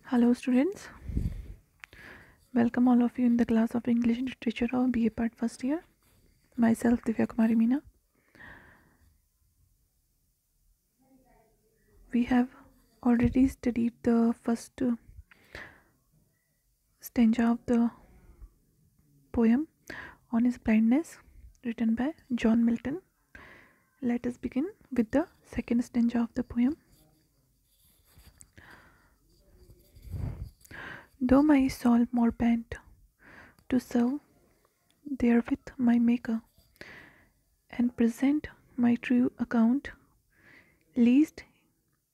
Hello students, welcome all of you in the class of English Literature of BA Part first year. Myself Divya Kumari Meena. We have already studied the first stanza of the poem on his blindness written by John Milton. Let us begin with the second stanza of the poem. Though my soul more bent to serve therewith my Maker and present my true account, lest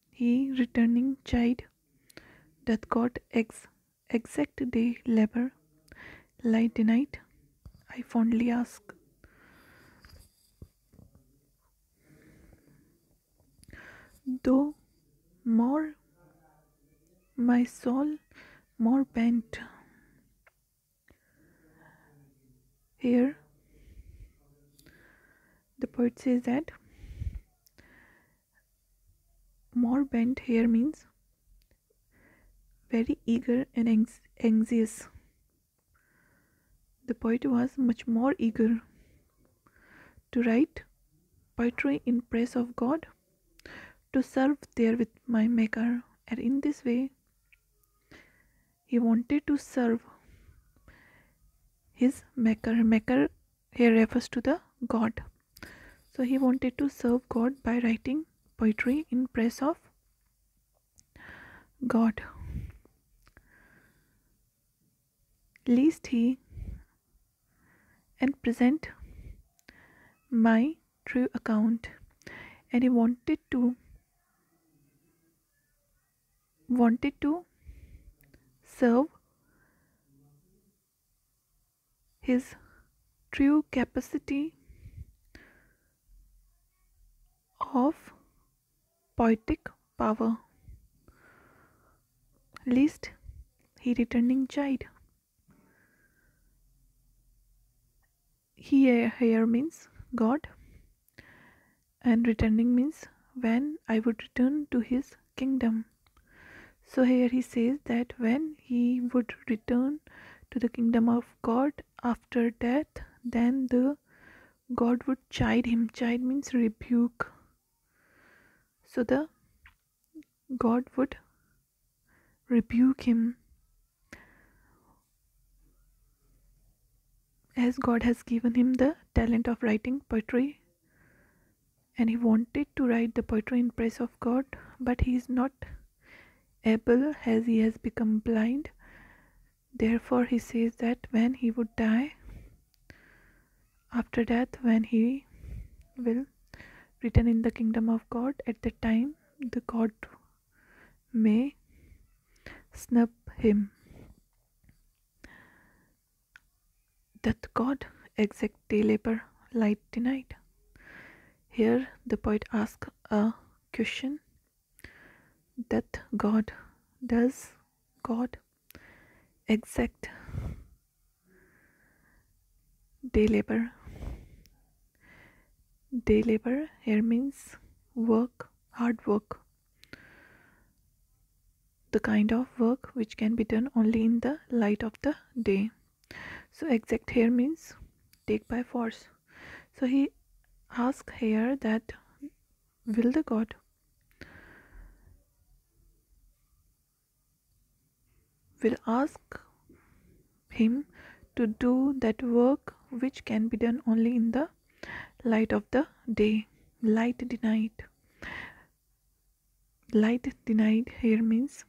he returning chide, doth God exact day labor lie denied? I fondly ask. Though more my soul more bent. Here the poet says that more bent here means very eager and anxious. The poet was much more eager to write poetry in praise of God, to serve there with my Maker, and in this way he wanted to serve his Maker. Maker here refers to the God. So he wanted to serve God by writing poetry in praise of God. Lest he and present my true account, and he wanted to serve his true capacity of poetic power, lest he returning chide. Here means God, and returning means when I would return to his kingdom. So here he says that when he would return to the kingdom of God after death, then the God would chide him. Chide means rebuke. So the God would rebuke him, as God has given him the talent of writing poetry, and he wanted to write the poetry in praise of God, but he is not able as he has become blind. Therefore he says that when he would die, after death, when he will return in the kingdom of God, at the time the God may snub him. Doth God exact day labor light denied? Here the poet asks a question. Does God exact day labor? Day labor here means work, hard work, the kind of work which can be done only in the light of the day. So exact here means take by force. So he asks here that will the God will ask him to do that work which can be done only in the light of the day. Light denied. Light denied here means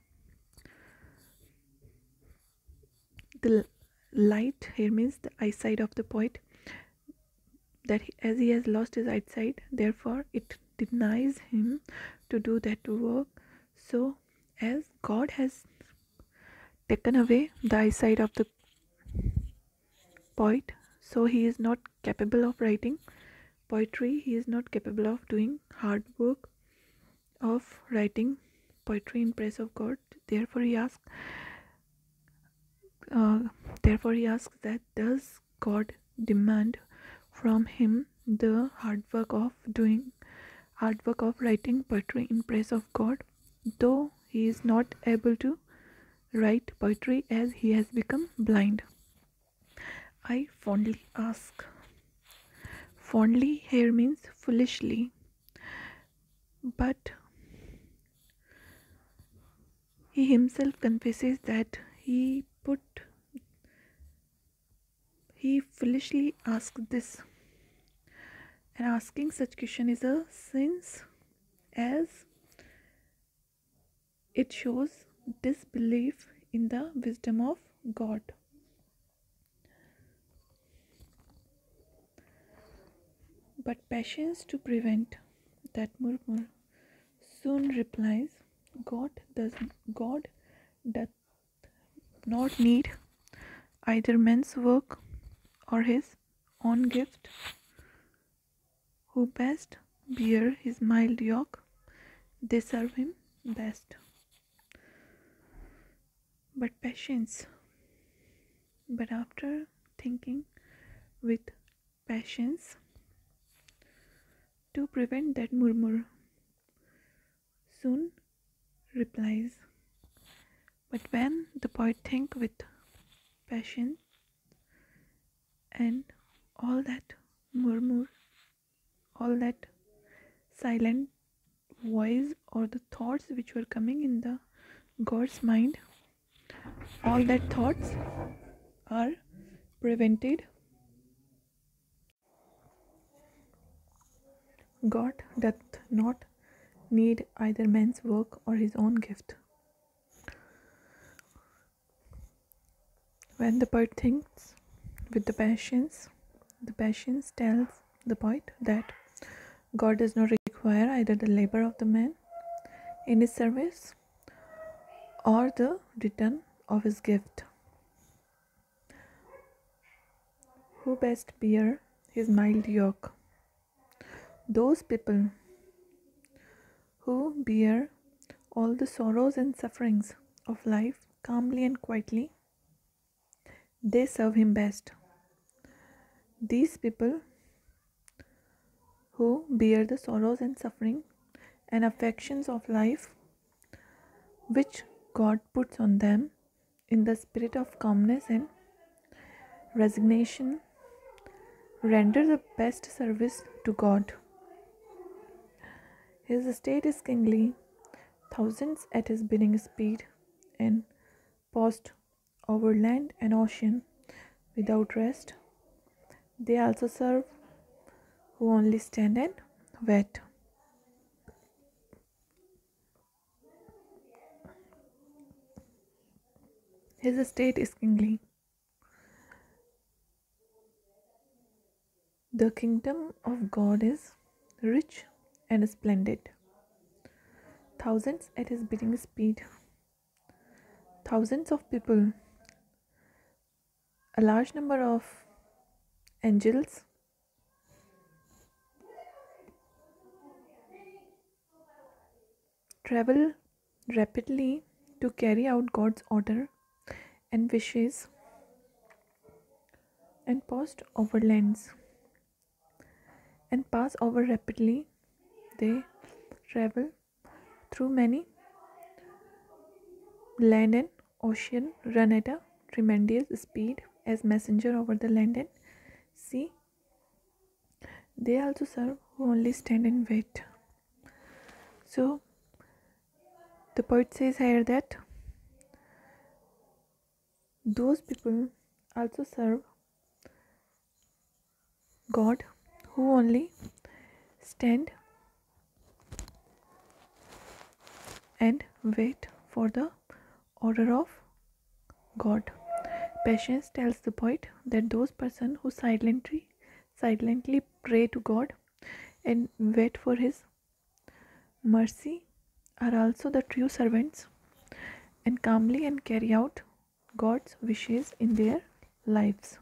the light here means the eyesight of the poet, that as he has lost his eyesight, therefore it denies him to do that work. So as God has taken away the eyesight of the poet, so he is not capable of writing poetry, he is not capable of doing hard work of writing poetry in praise of God. Therefore he asks that does God demand from him the hard work of writing poetry in praise of God, though he is not able to write poetry as he has become blind. I fondly ask. Fondly here means foolishly, but he himself confesses that he foolishly asked this. And asking such question is a sin, as it shows disbelief in the wisdom of God. But patience to prevent that murmur soon replies, God doth not need either man's work or his own gift, who best bear his mild yoke, they serve him best. But patience, but after thinking with patience to prevent that murmur, soon replies. But when the poet think with passion, and all that murmur, all that silent voice or the thoughts which were coming in the God's mind, all that thoughts are prevented. God doth not need either man's work or his own gift. When the poet thinks with the patience tells the poet that God does not require either the labor of the man in his service or the return of his gift, who best bear his mild yoke. Those people who bear all the sorrows and sufferings of life calmly and quietly, they serve him best. These people who bear the sorrows and suffering and affections of life which God puts on them in the spirit of calmness and resignation, render the best service to God. His estate is kingly, thousands at his bidding speed, and post over land and ocean without rest. They also serve who only stand and wait. His estate is kingly. The kingdom of God is rich and splendid. Thousands at his bidding speed. Thousands of people, a large number of angels, travel rapidly to carry out God's order and wishes and post over lands and pass over rapidly. They travel through many land and ocean, run at a tremendous speed as messenger over the land and sea. They also serve who only stand and wait. So the poet says here that those people also serve God who only stand and wait for the order of God. Patience tells the poet that those persons who silently pray to God and wait for his mercy are also the true servants and calmly and carry out God's wishes in their lives.